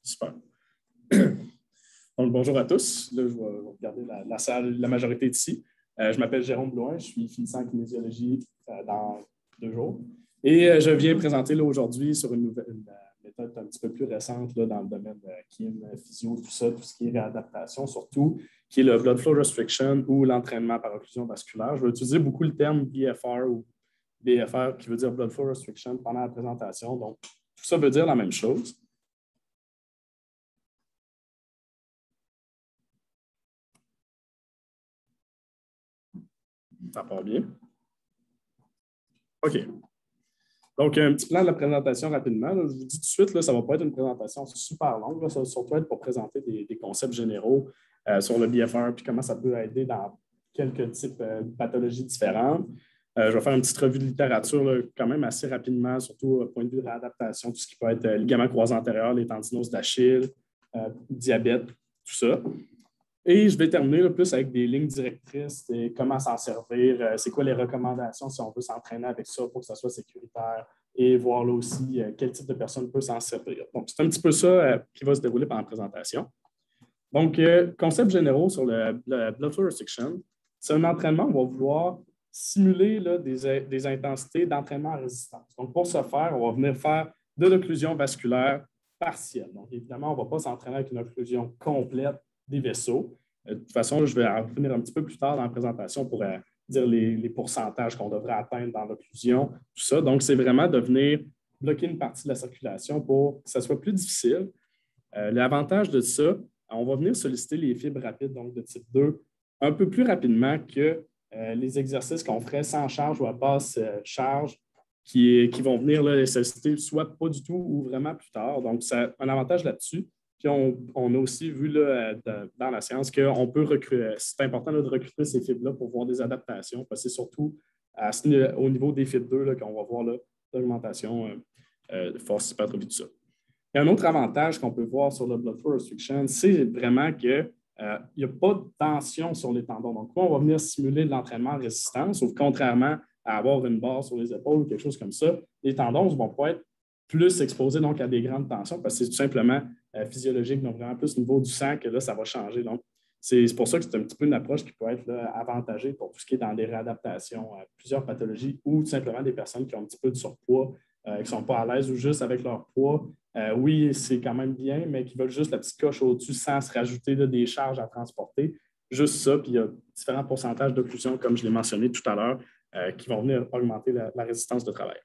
Super. Donc, bonjour à tous. Là, je vais regarder la salle, la majorité d'ici. Je m'appelle Jérôme Blouin, je suis finissant en kinésiologie dans 2 jours. Et je viens présenter là, aujourd'hui sur une méthode un petit peu plus récente là, dans le domaine kim, physio, tout ça, tout ce qui est réadaptation surtout, qui est le Blood Flow Restriction ou l'entraînement par occlusion vasculaire. Je vais utiliser beaucoup le terme BFR ou BFR qui veut dire Blood Flow Restriction pendant la présentation. Donc, tout ça veut dire la même chose. Ça part bien. OK. Donc, un petit plan de la présentation rapidement. Là, je vous dis tout de suite, là, ça ne va pas être une présentation super longue. Là, ça va surtout être pour présenter des concepts généraux sur le BFR puis comment ça peut aider dans quelques types de pathologies différentes. Je vais faire une petite revue de littérature là, quand même assez rapidement, surtout au point de vue de réadaptation, tout ce qui peut être ligament croisé antérieur, les tendinoses d'Achille, diabète, tout ça. Et je vais terminer plus avec des lignes directrices et comment s'en servir, c'est quoi les recommandations si on veut s'entraîner avec ça pour que ça soit sécuritaire et voir là aussi quel type de personne peut s'en servir. Donc, c'est un petit peu ça qui va se dérouler pendant la présentation. Donc, concepts généraux sur le Blood Flow Restriction, c'est un entraînement où on va vouloir simuler là, des intensités d'entraînement à résistance. Donc, pour ce faire, on va venir faire de l'occlusion vasculaire partielle. Donc, évidemment, on ne va pas s'entraîner avec une occlusion complète des vaisseaux. De toute façon, je vais en revenir un petit peu plus tard dans la présentation pour dire les pourcentages qu'on devrait atteindre dans l'occlusion, tout ça. Donc, c'est vraiment de venir bloquer une partie de la circulation pour que ça soit plus difficile. L'avantage de ça, on va venir solliciter les fibres rapides, donc de type 2, un peu plus rapidement que les exercices qu'on ferait sans charge ou à basse charge qui vont venir là, les solliciter soit pas du tout ou vraiment plus tard. Donc, ça a un avantage là-dessus. Puis, on a aussi vu là, dans la science qu'on peut recruter, c'est important là, de recruter ces fibres-là pour voir des adaptations, parce que c'est surtout au niveau des fibres 2 là, qu'on va voir l'augmentation de force hypertrophie, tout ça. Il y a un autre avantage qu'on peut voir sur le Blood Flow Restriction, c'est vraiment qu'il n'y a pas de tension sur les tendons. Donc, on va venir simuler de l'entraînement en résistance, sauf contrairement à avoir une barre sur les épaules ou quelque chose comme ça, les tendons vont pouvoir être plus exposés donc, à des grandes tensions parce que c'est tout simplement physiologique, donc vraiment plus au niveau du sang que là, ça va changer. Donc, c'est pour ça que c'est un petit peu une approche qui peut être là, avantagée pour tout ce qui est dans des réadaptations à plusieurs pathologies ou tout simplement des personnes qui ont un petit peu de surpoids, qui ne sont pas à l'aise ou juste avec leur poids. Oui, c'est quand même bien, mais qui veulent juste la petite coche au-dessus sans se rajouter là, des charges à transporter. Juste ça, puis il y a différents pourcentages d'occlusion, comme je l'ai mentionné tout à l'heure, qui vont venir augmenter la résistance de travail.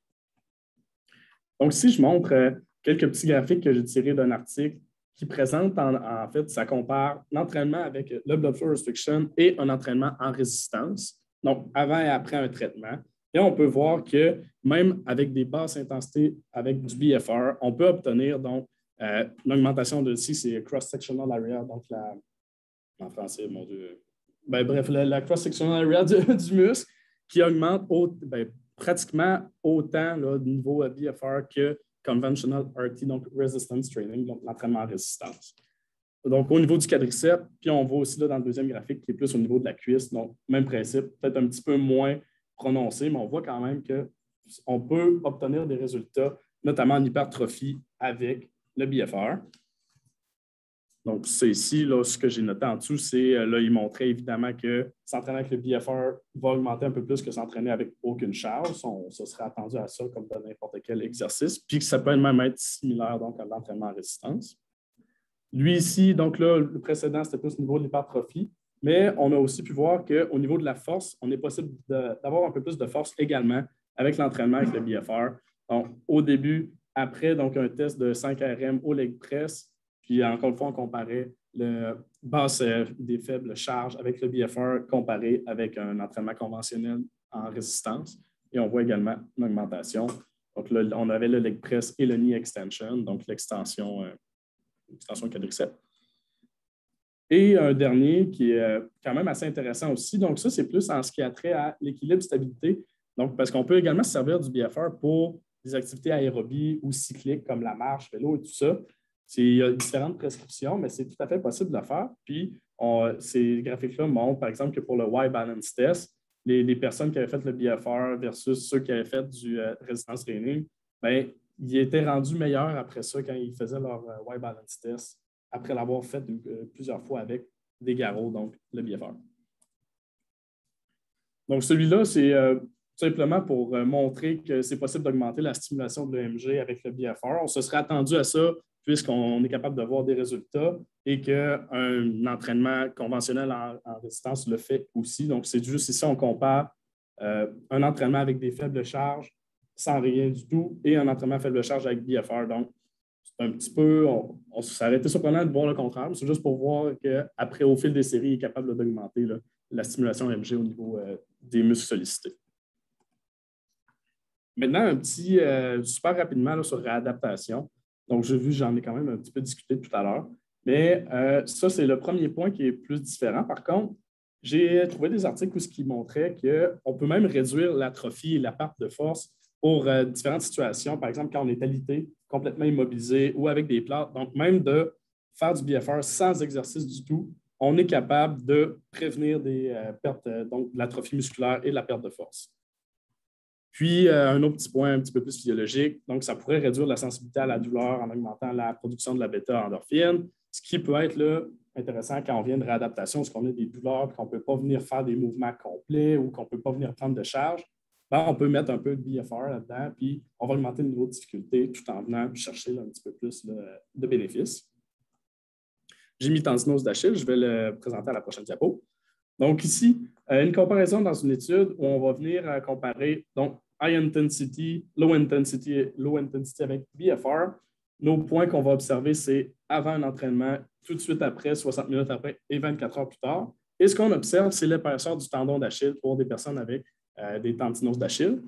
Donc, si je montre quelques petits graphiques que j'ai tirés d'un article qui présente, en fait, ça compare l'entraînement avec le Blood Flow Restriction et un entraînement en résistance, donc avant et après un traitement. Et on peut voir que même avec des basses intensités, avec du BFR, on peut obtenir donc l'augmentation de ici, c'est cross-sectional area, donc en français, mon Dieu. Bref, la cross-sectional area du muscle qui augmente pratiquement autant là, de niveau BFR que conventional RT, donc resistance training, donc l'entraînement en résistance. Donc, au niveau du quadriceps, puis on voit aussi là, dans le deuxième graphique qui est plus au niveau de la cuisse, donc même principe, peut-être un petit peu moins prononcé, mais on voit quand même qu'on peut obtenir des résultats, notamment en hypertrophie avec le BFR. Donc, c'est ici, là, ce que j'ai noté en dessous, c'est, là, il montrait évidemment que s'entraîner avec le BFR va augmenter un peu plus que s'entraîner avec aucune charge. On se serait attendu à ça comme dans n'importe quel exercice. Puis que ça peut même être similaire donc, à l'entraînement en résistance. Lui ici, donc là, le précédent, c'était plus au niveau de l'hypertrophie. Mais on a aussi pu voir qu'au niveau de la force, on est possible d'avoir un peu plus de force également avec l'entraînement avec le BFR. Donc, au début, après donc, un test de 5 RM au leg press, puis encore une fois, on comparait le basse des faibles charges avec le BFR comparé avec un entraînement conventionnel en résistance. Et on voit également une augmentation. Donc là, on avait le leg press et le knee extension, donc l'extension quadriceps. Et un dernier qui est quand même assez intéressant aussi. Donc ça, c'est plus en ce qui a trait à l'équilibre-stabilité. Donc, parce qu'on peut également se servir du BFR pour des activités aérobies ou cycliques comme la marche, vélo et tout ça. Il y a différentes prescriptions, mais c'est tout à fait possible de le faire. Puis, ces graphiques-là montrent, par exemple, que pour le Y-Balance Test, les personnes qui avaient fait le BFR versus ceux qui avaient fait du resistance training, bien, ils étaient rendus meilleurs après ça quand ils faisaient leur white balance test, après l'avoir fait plusieurs fois avec des garrots, donc le BFR. Donc, celui-là, c'est simplement pour montrer que c'est possible d'augmenter la stimulation de l'EMG avec le BFR. On se serait attendu à ça puisqu'on est capable de voir des résultats et qu'un entraînement conventionnel en résistance le fait aussi. Donc, c'est juste ici, on compare un entraînement avec des faibles charges sans rien du tout et un entraînement à faible charge avec BFR. Donc, c'est un petit peu, on s'est été surprenant de voir le contraire. C'est juste pour voir qu'après, au fil des séries, il est capable d'augmenter la stimulation MG au niveau des muscles sollicités. Maintenant, un petit super rapidement là, sur réadaptation. Donc, j'ai vu, j'en ai quand même un petit peu discuté tout à l'heure. Mais ça, c'est le premier point qui est plus différent. Par contre, j'ai trouvé des articles qui montraient qu'on peut même réduire l'atrophie et la perte de force pour différentes situations. Par exemple, quand on est alité, complètement immobilisé ou avec des plâtres. Donc, même de faire du BFR sans exercice du tout, on est capable de prévenir des pertes, donc de l'atrophie musculaire et de la perte de force. Puis, un autre petit point un petit peu plus physiologique, donc ça pourrait réduire la sensibilité à la douleur en augmentant la production de la bêta-endorphine, ce qui peut être là, intéressant quand on vient de réadaptation, parce qu'on a des douleurs et qu'on ne peut pas venir faire des mouvements complets ou qu'on ne peut pas venir prendre de charge. Ben, on peut mettre un peu de BFR là-dedans, puis on va augmenter le niveau de difficulté tout en venant chercher là, un petit peu plus de bénéfices. J'ai mis tendinose d'Achille, je vais le présenter à la prochaine diapo. Donc ici, une comparaison dans une étude où on va venir comparer donc high intensity, low intensity avec BFR. Nos points qu'on va observer, c'est avant un entraînement, tout de suite après, 60 minutes après et 24 heures plus tard. Et ce qu'on observe, c'est l'épaisseur du tendon d'Achille pour des personnes avec des tendinoses d'Achille.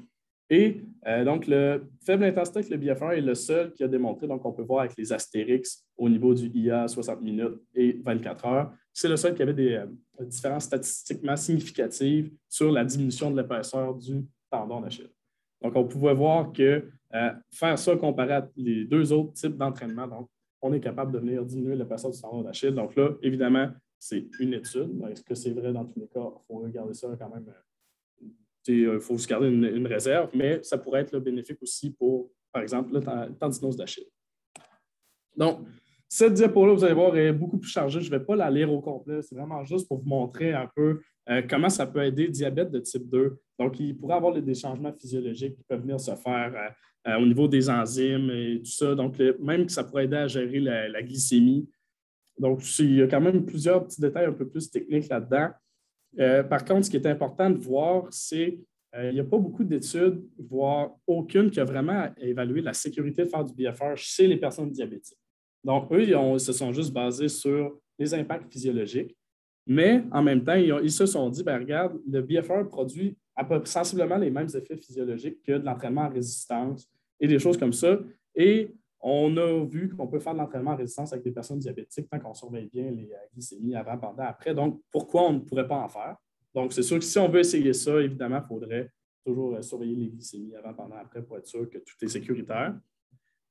Et donc, le faible intensité avec le BFR est le seul qui a démontré, donc on peut voir avec les astérix au niveau du IA 60 minutes et 24 heures, c'est le seul qui avait des différences statistiquement significatives sur la diminution de l'épaisseur du tendon d'Achille. Donc, on pouvait voir que faire ça comparé à les deux autres types d'entraînement, donc on est capable de venir diminuer l'épaisseur du tendon d'Achille. Donc là, évidemment, c'est une étude. Est-ce que c'est vrai dans tous les cas? Il faut regarder ça quand même. Il faut se garder une réserve, mais ça pourrait être bénéfique aussi pour, par exemple, le tendinose d'Achille. Donc, cette diapo-là, vous allez voir, est beaucoup plus chargée. Je ne vais pas la lire au complet. C'est vraiment juste pour vous montrer un peu comment ça peut aider le diabète de type 2. Donc, il pourrait y avoir des changements physiologiques qui peuvent venir se faire au niveau des enzymes et tout ça. Donc, même que ça pourrait aider à gérer la glycémie. Donc, il y a quand même plusieurs petits détails un peu plus techniques là-dedans. Par contre, ce qui est important de voir, c'est qu'il n'y a pas beaucoup d'études, voire aucune, qui a vraiment évalué la sécurité de faire du BFR chez les personnes diabétiques. Donc, eux, ils se sont juste basés sur les impacts physiologiques, mais en même temps, ils se sont dit, ben, regarde, le BFR produit sensiblement les mêmes effets physiologiques que de l'entraînement en résistance et des choses comme ça. Et on a vu qu'on peut faire de l'entraînement en résistance avec des personnes diabétiques tant qu'on surveille bien les glycémies avant, pendant, après. Donc, pourquoi on ne pourrait pas en faire? Donc, c'est sûr que si on veut essayer ça, évidemment, il faudrait toujours surveiller les glycémies avant, pendant, après pour être sûr que tout est sécuritaire.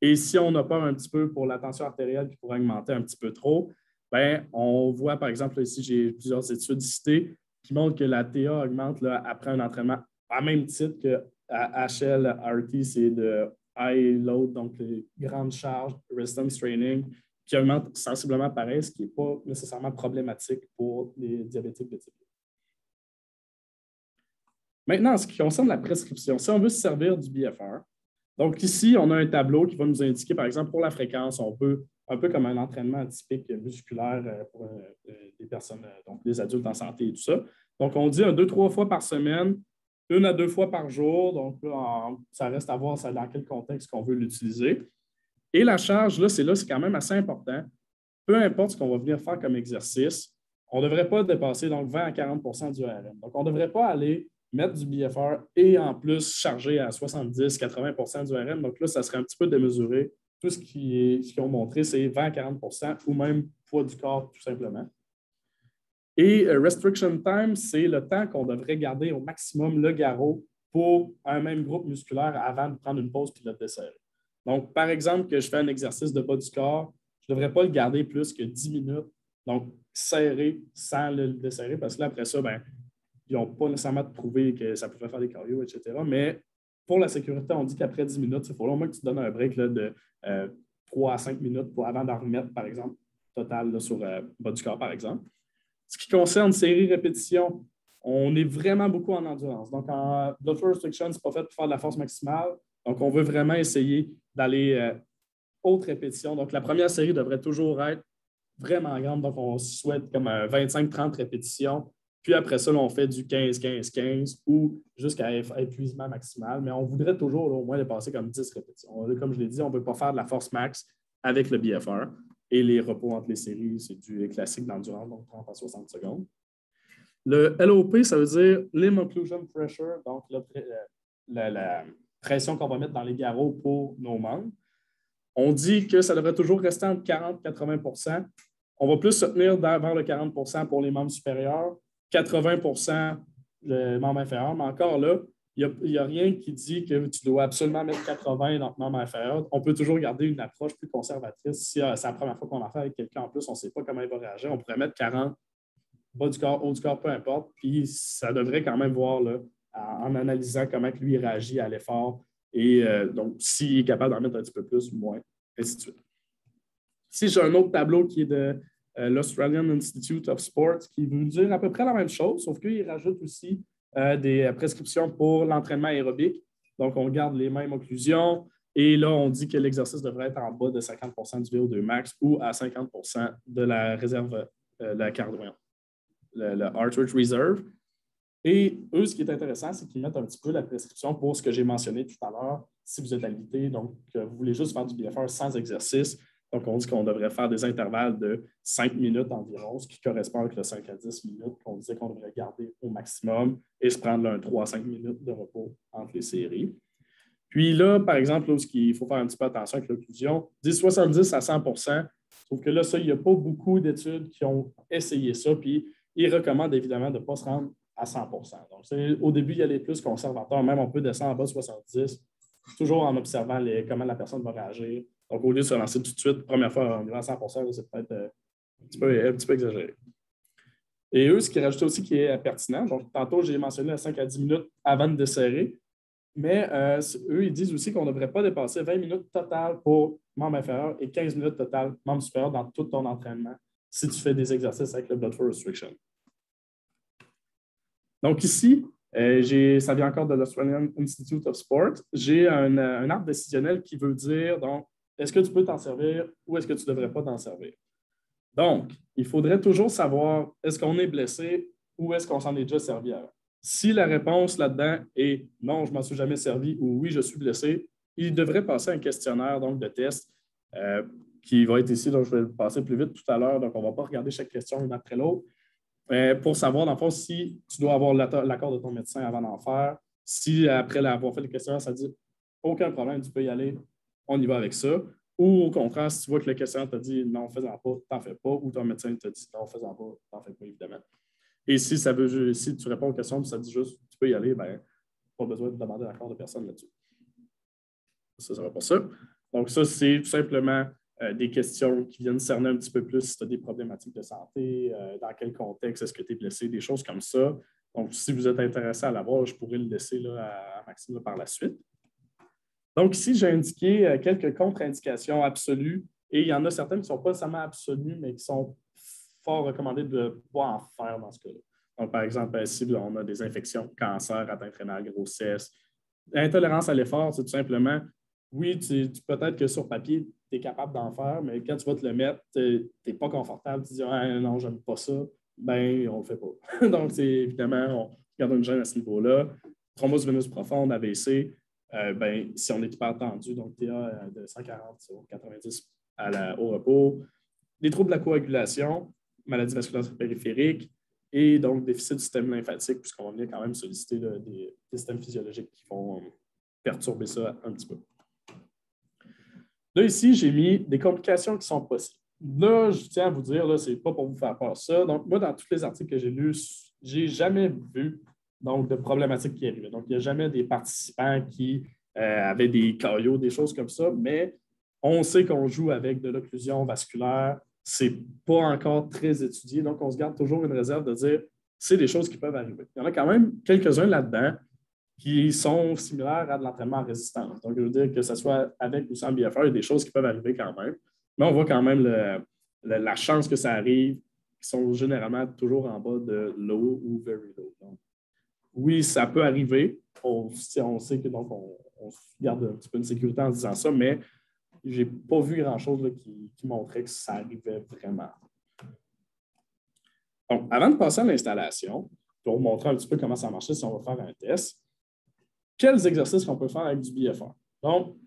Et si on a peur un petit peu pour la tension artérielle qui pourrait augmenter un petit peu trop, bien, on voit, par exemple, ici, j'ai plusieurs études citées qui montrent que la TA augmente là, après un entraînement à même titre que HLRT, c'est de high load, donc les grandes charges, resistance training, qui augmentent sensiblement pareil, ce qui n'est pas nécessairement problématique pour les diabétiques de type 2. Maintenant, en ce qui concerne la prescription, si on veut se servir du BFR, donc ici, on a un tableau qui va nous indiquer, par exemple, pour la fréquence, on peut, un peu comme un entraînement typique musculaire pour des personnes, donc des adultes en santé et tout ça. Donc, on dit 2-3 fois par semaine, 1 à 2 fois par jour. Donc, là, ça reste à voir dans quel contexte qu'on veut l'utiliser. Et la charge, là, c'est quand même assez important. Peu importe ce qu'on va venir faire comme exercice, on ne devrait pas dépasser donc 20 à 40 du RM. Donc, on ne devrait pas aller mettre du BFR et en plus charger à 70-80 du RM. Donc là, ça serait un petit peu démesuré. Tout ce qu'ils ont montré, c'est 20 à 40 ou même poids du corps, tout simplement. Et restriction time, c'est le temps qu'on devrait garder au maximum le garrot pour un même groupe musculaire avant de prendre une pause puis de le desserrer. Donc, par exemple, que je fais un exercice de bas du corps, je ne devrais pas le garder plus que 10 minutes. Donc, serré sans le desserrer parce que là, après ça, ben, ils n'ont pas nécessairement prouvé que ça pouvait faire des cardio, etc. Mais pour la sécurité, on dit qu'après 10 minutes, il faut au moins que tu te donnes un break là, de 3 à 5 minutes avant d'en remettre, par exemple, total là, sur le bas du corps, par exemple. Ce qui concerne série-répétition, on est vraiment beaucoup en endurance. Donc, en blood flow restriction, ce n'est pas fait pour faire de la force maximale. Donc, on veut vraiment essayer d'aller haute répétition. Donc, la première série devrait toujours être vraiment grande. Donc, on souhaite comme 25-30 répétitions. Puis après ça, là, on fait du 15-15-15 ou jusqu'à épuisement maximal. Mais on voudrait toujours là, au moins dépasser comme 10 répétitions. Là, comme je l'ai dit, on ne veut pas faire de la force max avec le BFR. Et les repos entre les séries, c'est du classique d'endurance, donc 30 à 60 secondes. Le LOP, ça veut dire Limb Occlusion Pressure, donc la pression qu'on va mettre dans les garrots pour nos membres. On dit que ça devrait toujours rester entre 40 et 80 %. On va plus se tenir vers le 40 % pour les membres supérieurs, 80 % les membres inférieurs, mais encore là, il n'y a rien qui dit que tu dois absolument mettre 80 dans le membre inférieur. On peut toujours garder une approche plus conservatrice. Si c'est la première fois qu'on en fait avec quelqu'un en plus, on ne sait pas comment il va réagir. On pourrait mettre 40, bas du corps, haut du corps, peu importe. Puis ça devrait quand même voir là, en analysant comment lui réagit à l'effort. Et donc, s'il est capable d'en mettre un petit peu plus ou moins, ainsi de suite. Ici, j'ai un autre tableau qui est de l'Australian Institute of Sport qui veut dire à peu près la même chose, sauf qu'il rajoute aussi des prescriptions pour l'entraînement aérobique. Donc, on garde les mêmes occlusions et là, on dit que l'exercice devrait être en bas de 50 % du VO2 max ou à 50 % de la réserve, la cardio, le Heart Rate Reserve. Et eux, ce qui est intéressant, c'est qu'ils mettent un petit peu la prescription pour ce que j'ai mentionné tout à l'heure, si vous êtes alité, donc vous voulez juste faire du BFR sans exercice. Donc, on dit qu'on devrait faire des intervalles de 5 minutes environ, ce qui correspond avec le 5 à 10 minutes qu'on disait qu'on devrait garder au maximum et se prendre là, un 3 à 5 minutes de repos entre les séries. Puis là, par exemple, là, ce qu'il faut faire un petit peu attention avec l'occlusion, 70 à 100 %. Sauf que là, ça, il n'y a pas beaucoup d'études qui ont essayé ça. Puis, ils recommandent évidemment de ne pas se rendre à 100 %. Donc, au début, il y a les plus conservateurs. Même on peut descendre en bas de 70, toujours en observant comment la personne va réagir. Donc, au lieu de se lancer tout de suite, première fois, on est à 100 %, c'est peut-être un petit peu exagéré. Et eux, ce qu'ils rajoutent aussi qui est pertinent, donc tantôt, j'ai mentionné à 5 à 10 minutes avant de desserrer, mais eux, ils disent aussi qu'on ne devrait pas dépasser 20 minutes totales pour membre inférieur et 15 minutes totales membre supérieur dans tout ton entraînement si tu fais des exercices avec le blood flow restriction. Donc ici, ça vient encore de l'Australian Institute of Sport. J'ai un arbre décisionnel qui veut dire, donc, est-ce que tu peux t'en servir ou est-ce que tu ne devrais pas t'en servir? Donc, il faudrait toujours savoir, est-ce qu'on est blessé ou est-ce qu'on s'en est déjà servi avant? Si la réponse là-dedans est non, je ne m'en suis jamais servi ou oui, je suis blessé, il devrait passer un questionnaire donc, de test qui va être ici. Donc, je vais le passer plus vite tout à l'heure. Donc, on ne va pas regarder chaque question une après l'autre. Pour savoir, dans le fond, si tu dois avoir l'accord de ton médecin avant d'en faire. Si, après avoir fait le questionnaire, ça dit aucun problème, tu peux y aller, on y va avec ça. Ou au contraire, si tu vois que le questionnaire t'a dit non, fais-en pas, t'en fais pas, ou ton médecin t'a dit non, fais-en pas, t'en fais pas, évidemment. Et si tu réponds aux questions, ça dit juste tu peux y aller, bien, pas besoin de demander l'accord de personne là-dessus. Ça sera pour ça. Donc, ça, c'est tout simplement des questions qui viennent cerner un petit peu plus si tu as des problématiques de santé, dans quel contexte est-ce que tu es blessé, des choses comme ça. Donc, si vous êtes intéressé à l'avoir, je pourrais le laisser là, à Maxime là, par la suite. Donc, ici, j'ai indiqué quelques contre-indications absolues et il y en a certaines qui ne sont pas nécessairement absolues, mais qui sont fort recommandées de ne pas en faire dans ce cas-là. Donc, par exemple, ici, on a des infections, cancer, atteinte rénale, grossesse. L'intolérance à l'effort, c'est tout simplement, oui, peut-être que sur papier, tu es capable d'en faire, mais quand tu vas te le mettre, tu n'es pas confortable, tu dis ah, non, j'aime pas ça, bien, on ne le fait pas. Donc, c'est évidemment, on garde une gêne à ce niveau-là. Thrombose veineuse profonde, AVC, ben, si on est hyper tendu, donc TA de 140 sur 90 au repos, des troubles de la coagulation, maladie vasculaire périphérique et donc déficit du système lymphatique, puisqu'on vient quand même solliciter là, des systèmes physiologiques qui vont perturber ça un petit peu. Là, ici, j'ai mis des complications qui sont possibles. Là, je tiens à vous dire, ce n'est pas pour vous faire peur ça. Donc, moi, dans tous les articles que j'ai lus, je n'ai jamais vu donc, de problématiques qui arrivaient. Donc, il n'y a jamais des participants qui avaient des caillots, des choses comme ça, mais on sait qu'on joue avec de l'occlusion vasculaire. Ce n'est pas encore très étudié, donc on se garde toujours une réserve de dire c'est des choses qui peuvent arriver. Il y en a quand même quelques-uns là-dedans qui sont similaires à de l'entraînement en résistance. Donc, je veux dire que ce soit avec ou sans BFR, il y a des choses qui peuvent arriver quand même. Mais on voit quand même la chance que ça arrive, qui sont généralement toujours en bas de low ou very low. Donc, oui, ça peut arriver. On sait que donc on se garde un petit peu une sécurité en disant ça, mais je n'ai pas vu grand-chose là, qui montrait que ça arrivait vraiment. Donc, avant de passer à l'installation, pour vous montrer un petit peu comment ça marche si on va faire un test, quels exercices qu'on peut faire avec du BFR? Donc,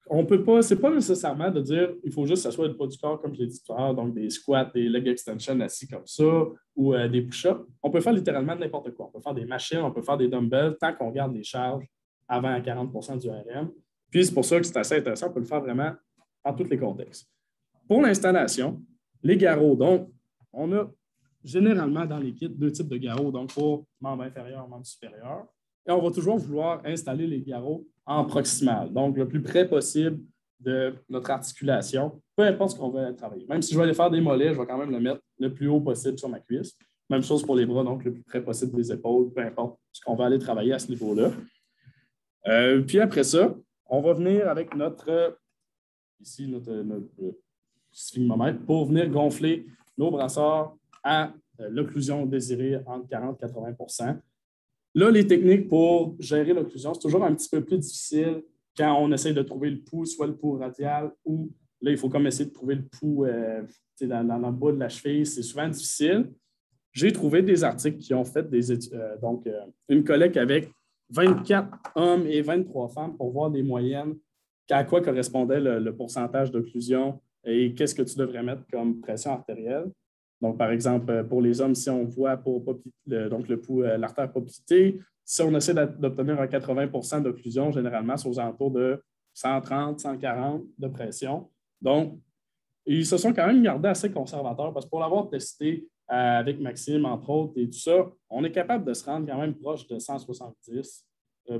on peut pas, c'est pas nécessairement de dire il faut juste s'asseoir le poids du corps, comme je l'ai dit tout à l'heure, donc des squats, des leg extensions assis comme ça, ou des push-ups. On peut faire littéralement n'importe quoi. On peut faire des machines, on peut faire des dumbbells, tant qu'on garde les charges avant 40 du RM. Puis c'est pour ça que c'est assez intéressant, on peut le faire vraiment en tous les contextes. Pour l'installation, les garrots, donc, on a généralement dans les kits deux types de garrots, donc pour membre inférieur, membre supérieur. Et on va toujours vouloir installer les garrots en proximal, donc le plus près possible de notre articulation, peu importe ce qu'on veut travailler. Même si je vais aller faire des mollets, je vais quand même le mettre le plus haut possible sur ma cuisse. Même chose pour les bras, donc le plus près possible des épaules, peu importe ce qu'on va aller travailler à ce niveau-là. Puis après ça, on va venir avec notre sphygmomètre pour venir gonfler nos brassards à l'occlusion désirée entre 40 et 80 %. Là, les techniques pour gérer l'occlusion, c'est toujours un petit peu plus difficile quand on essaie de trouver le pouls, soit le pouls radial, ou là, il faut comme essayer de trouver le pouls dans le bas de la cheville. C'est souvent difficile. J'ai trouvé des articles qui ont fait une collecte avec 24 hommes et 23 femmes pour voir des moyennes, à quoi correspondait le pourcentage d'occlusion et qu'est-ce que tu devrais mettre comme pression artérielle. Donc, par exemple, pour les hommes, si on voit le pouls, l'artère poplitée, si on essaie d'obtenir un 80 % d'occlusion, généralement, c'est aux alentours de 130, 140 de pression. Donc, ils se sont quand même gardés assez conservateurs parce que pour l'avoir testé avec Maxime, entre autres, et tout ça, on est capable de se rendre quand même proche de 170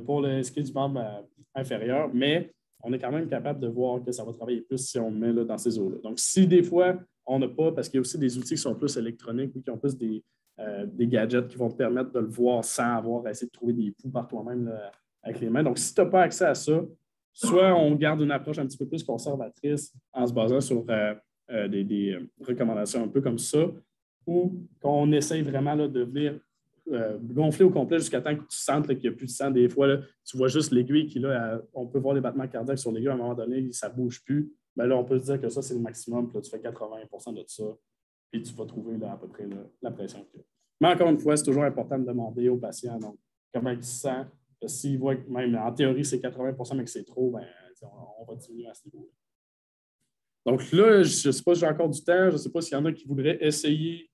pour ce qui est du membre inférieur, mais on est quand même capable de voir que ça va travailler plus si on le met là, dans ces eaux-là. Donc, si des fois, on n'a pas, parce qu'il y a aussi des outils qui sont plus électroniques ou qui ont plus des gadgets qui vont te permettre de le voir sans avoir à essayer de trouver des pouls par toi-même là, avec les mains. Donc, si tu n'as pas accès à ça, soit on garde une approche un petit peu plus conservatrice en se basant sur des recommandations un peu comme ça, ou qu'on essaye vraiment là, de venir gonfler au complet jusqu'à temps que tu sentes qu'il n'y a plus de sang. Des fois, là, tu vois juste l'aiguille qui, là, on peut voir les battements cardiaques sur l'aiguille à un moment donné, ça ne bouge plus. Bien, là, on peut se dire que ça, c'est le maximum. Puis là, tu fais 80 % de ça, puis tu vas trouver là, à peu près la pression que tu as. Mais encore une fois, c'est toujours important de demander au patient donc, comment il se sent. S'il voit que même en théorie, c'est 80 % mais que c'est trop, ben, on va diminuer à ce niveau-là. Donc là, je ne sais pas si j'ai encore du temps, je ne sais pas s'il y en a qui voudraient essayer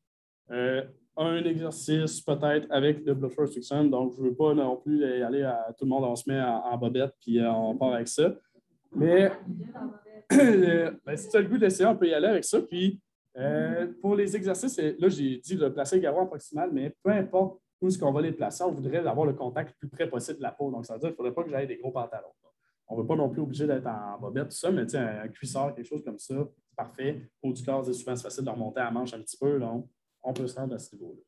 un exercice peut-être avec le blood flow restriction. Donc, je ne veux pas non plus aller à tout le monde, on se met en bobette puis on part avec ça. Mais ben, si tu as le goût d'essayer, on peut y aller avec ça. Puis pour les exercices, là, j'ai dit de placer le garrot en proximal, mais peu importe où est-ce qu'on va les placer, on voudrait avoir le contact le plus près possible de la peau. Donc, ça veut dire qu'il ne faudrait pas que j'aille des gros pantalons. On ne veut pas non plus obligé d'être en bobette, tout ça, mais un cuissard, quelque chose comme ça, c'est parfait. Haut du corps, c'est souvent facile de remonter à la manche un petit peu. Donc, on peut se rendre à ce niveau-là.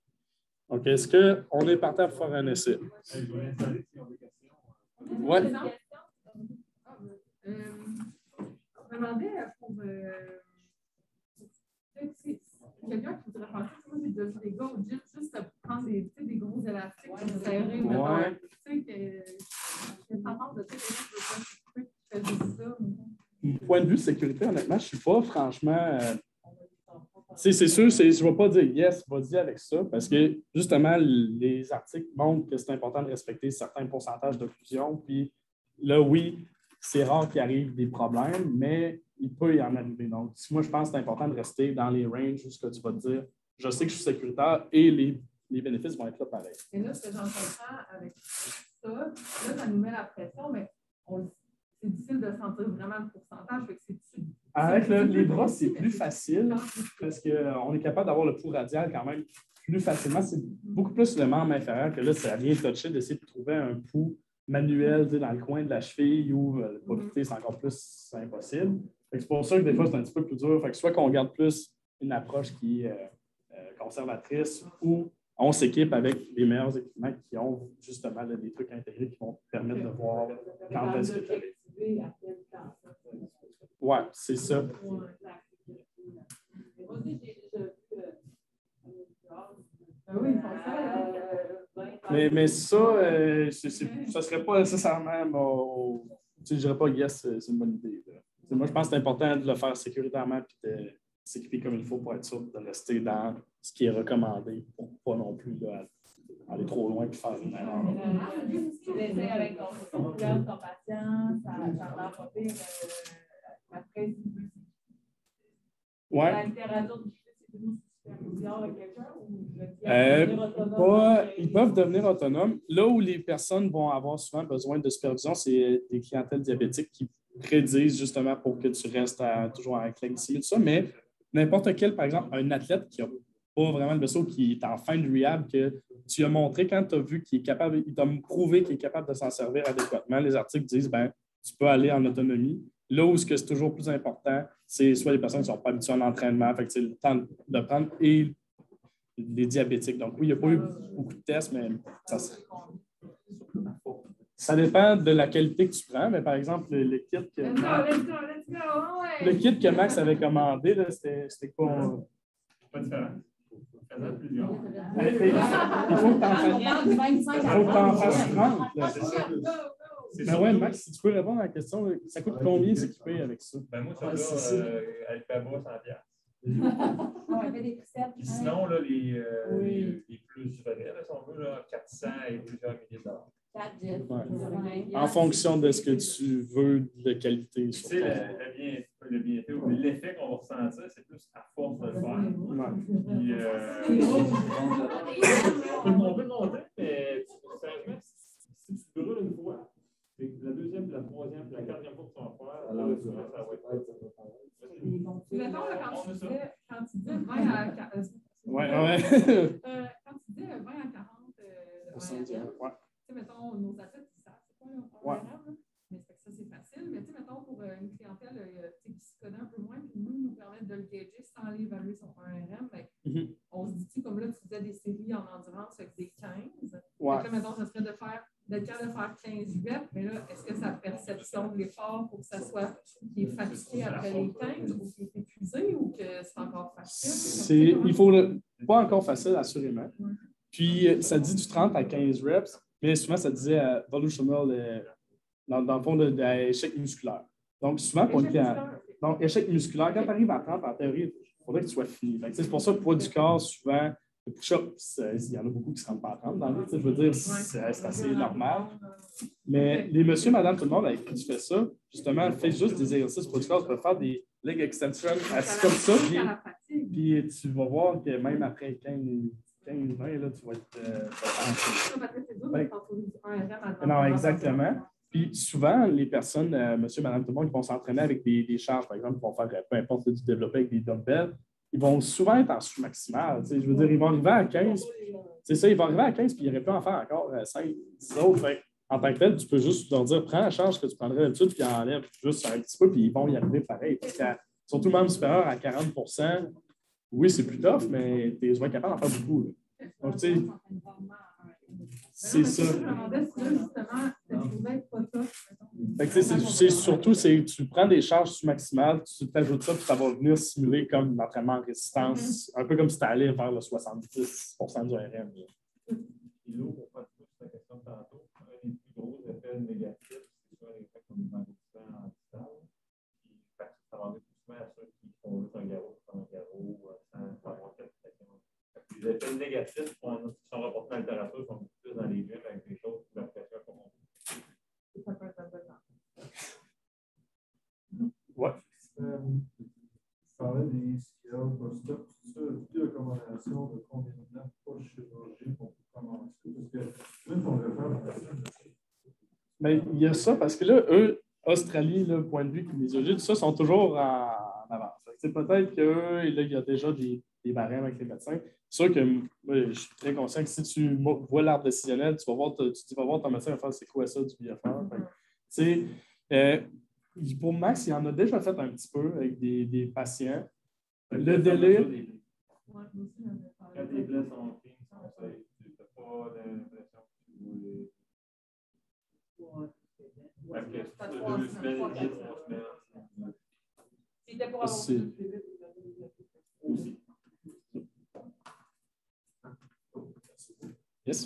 Donc, est-ce qu'on est parti pour faire un essai? Oui. Je me demandais pour quelqu'un qui voudrait faire ça, moi j'ai déjà vu des gars au gym juste prendre des gros élastiques pour serrer. Ouais. Tu sais que ça pense de quelqu'un qui faisait ça. Point de vue de sécurité, honnêtement, je ne suis pas franchement. C'est sûr, je ne vais pas dire yes, vas-y avec ça, parce que justement, les articles montrent que c'est important de respecter certains pourcentages d'occlusion. Puis là, oui, c'est rare qu'il arrive des problèmes, mais il peut y en arriver. Donc, moi, je pense que c'est important de rester dans les ranges où ce que tu vas te dire, je sais que je suis sécuritaire et les bénéfices vont être là pareil. Et là, ce que j'en comprends avec ça, là, ça nous met la pression, mais c'est difficile de sentir vraiment le pourcentage. Fait que avec les bras, c'est plus facile parce qu'on est capable d'avoir le pouls radial quand même plus facilement. C'est beaucoup plus le membre inférieur que là, ça vient toucher d'essayer de trouver un pouls manuel dans le coin de la cheville ou le poplité, c'est encore plus impossible. C'est pour ça que des fois, c'est un petit peu plus dur. Fait que soit qu'on garde plus une approche qui est conservatrice ou on s'équipe avec les meilleurs équipements qui ont justement là, des trucs intégrés qui vont permettre de voir quand est-ce que tu arrives. Oui, c'est ça. Mais ça, ça serait pas nécessairement je ne dirais pas yes, c'est une bonne idée. Moi, je pense que c'est important de le faire sécuritairement et de s'équiper comme il faut pour être sûr de rester dans ce qui est recommandé pour ne pas non plus là, aller trop loin et faire une erreur. Tu l'essayes avec ton client, ton patient, ça a l'air pas pire. Après, si tu veux. Ouais. La littérature du c'est une supervision de quelqu'un ou ils peuvent devenir autonomes. Là où les personnes vont avoir souvent besoin de supervision, c'est des clientèles diabétiques qui prédisent justement pour que tu restes toujours en glycémie, tout ça. Mais n'importe quel, par exemple, un athlète qui n'a pas vraiment le vaisseau, qui est en fin de rehab, que tu as montré quand tu as vu qu'il est capable, il t'a prouvé qu'il est capable de s'en servir adéquatement, les articles disent tu peux aller en autonomie. Là où c'est toujours plus important, c'est soit les personnes qui ne sont pas habituées à l'entraînement, fait que c'est le temps de le prendre, et les diabétiques. Donc oui, il n'y a pas eu beaucoup de tests, mais ça dépend de la qualité que tu prends. Mais par exemple, le kit que Max avait commandé, c'était quoi? Pas différent. Il faut que tu en fasses 30. Ben ouais, Max, si tu peux répondre à la question, ça coûte combien s'équiper avec ça? Ben moi, ça là, Alphabet, 100$. Puis sinon, là, les plus vrais, là, si on veut, là, 400 et plusieurs milliers de dollars. Ouais. En fonction de ce que tu veux de qualité. Tu sais, le bienfait ou l'effet qu'on va ressentir, c'est plus à force de le faire. Ouais. Puis, on peut le monter, mais sérieusement, si tu brûles une fois, c'est la deuxième, puis la troisième, puis la quatrième fois que tu vas faire, alors ça va être. Mettons, quand tu dis 20 à 40. Quand tu dis 20 à 40 mettons, nos athlètes, ils savent c'est quoi un RM, mais ça, c'est facile. Mais mettons, pour une clientèle qui se connaît un peu moins, puis nous permettre de le gager sans aller évaluer son RM, on se dit, comme là, tu faisais des séries en endurance avec des 15. Ouais. Donc là, mettons, ça serait d'être capable de faire 15 reps, mais là, est-ce que sa perception de l'effort pour que ça soit qui est fatigué après les 15 ou qui est épuisé ou que c'est encore facile? Il faut pas encore facile, assurément. Ouais. Puis, ça dit du 30 à 15 reps. Mais souvent, ça disait volutional, dans le fond, d'échec musculaire. Donc, souvent, pour donc, échec musculaire, quand tu arrives à 30, en théorie, il faudrait que tu sois fini. C'est pour ça que le poids du corps, souvent, le push-up, il y en a beaucoup qui ne se rendent pas à 30 dans le vie. Je veux dire, c'est assez normal. Mais les monsieur, madame, tout le monde avec qui tu fais ça, justement, fais juste des exercices pour du corps. Tu peux faire des leg extensions assis comme ça. Puis tu vas voir que même après 15-20, là, tu vas être. Non, exactement. Puis souvent, les personnes, monsieur, madame, tout le monde, qui vont s'entraîner avec des charges, par exemple, ils vont faire peu importe du développé avec des dumbbells, ils vont souvent être en sous-maximal. Je veux dire, ils vont arriver à 15. C'est ça, ils vont arriver à 15 puis ils auraient pu en faire encore 5, 10 autres. En tant que tel, tu peux juste leur dire prends la charge que tu prendrais d'habitude, puis enlève juste un petit peu, puis ils vont y arriver pareil. Parce que, surtout même supérieur à 40 %, oui, c'est plus tough, mais tu es souvent capable d'en faire beaucoup. Là. Donc, tu sais, c'est ça. C'est surtout, tu prends des charges sous-maximales, tu t'ajoutes ça, puis ça va venir simuler comme l'entraînement en résistance, un peu comme si tu allais vers le 70 % du RM. L'eau, pour pas toucher la question de tantôt, un des plus gros effets négatifs, c'est soit l'effet qu'on est en distance, ça va aller plus souvent à ceux qui font juste un garrot, sans avoir de pression. Les effets négatifs qui sont rapportés à la littérature sont beaucoup plus dans les gyms avec des choses où la pression est pas montée. Ça peut être un peu ouais. Tu parlais des skills, post-up, tout ça, des recommandations de combien de temps pour chirurgie pour commencer? Parce que on veut faire. Mais il y a ça, parce que là, eux, Australie, le point de vue kinésiologique, tout ça, sont toujours en avance. Peut-être qu'eux, il y a déjà des barèmes avec les médecins. C'est sûr que moi, je suis très conscient que si tu vois l'arbre décisionnel, tu vas voir ton médecin va faire c'est quoi ça du BFR. Pour Max, il en a déjà fait un petit peu avec des patients. Le délai. Quand les blesses sont fines, Tu n'as pas l'impression que tu voulais. Parce que c'est 2 semaines et demie, 3 semaines. C'était pour avoir aussi. Yes.